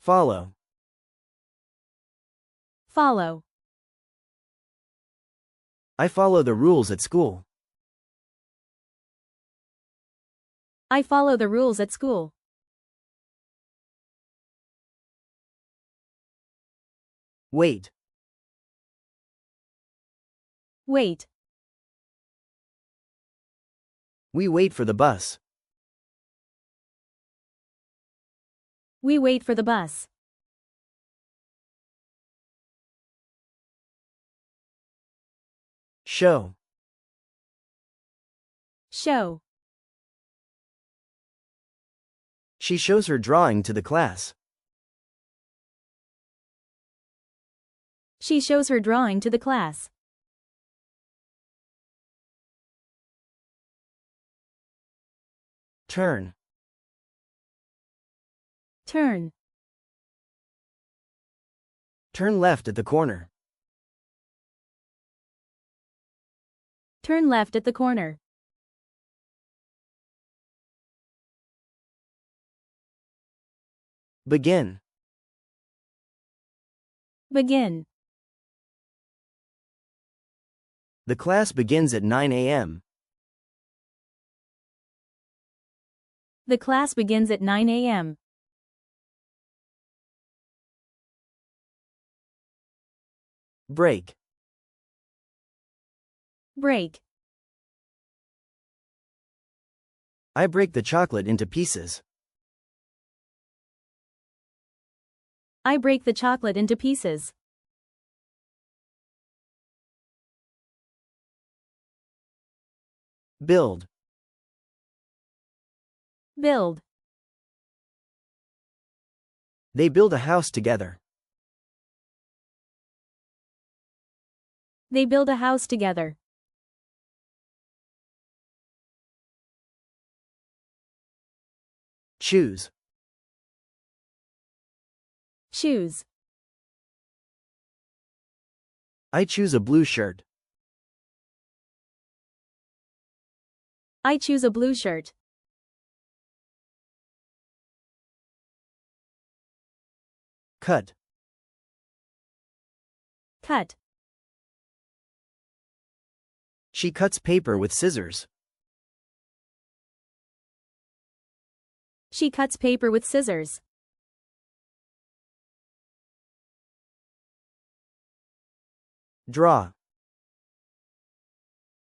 Follow. Follow. I follow the rules at school. I follow the rules at school. Wait. Wait. We wait for the bus. We wait for the bus. Show. Show. She shows her drawing to the class. She shows her drawing to the class. Turn. Turn. Turn left at the corner. Turn left at the corner. Begin. Begin. The class begins at 9 a.m. The class begins at 9 a.m. Break. Break. I break the chocolate into pieces. I break the chocolate into pieces. Build. Build. They build a house together. They build a house together. Choose. Choose. I choose a blue shirt. I choose a blue shirt. Cut. Cut. She cuts paper with scissors. She cuts paper with scissors. Draw.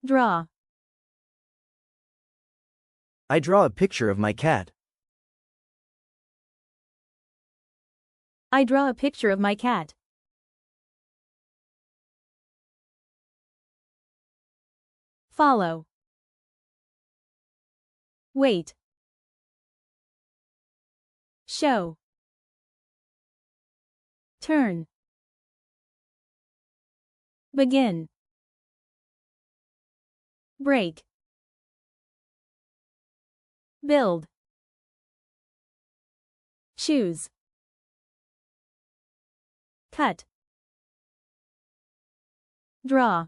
Draw. I draw a picture of my cat. I draw a picture of my cat. Follow. Wait. Show. Turn. Begin. Break. Build. Choose. Cut. Draw.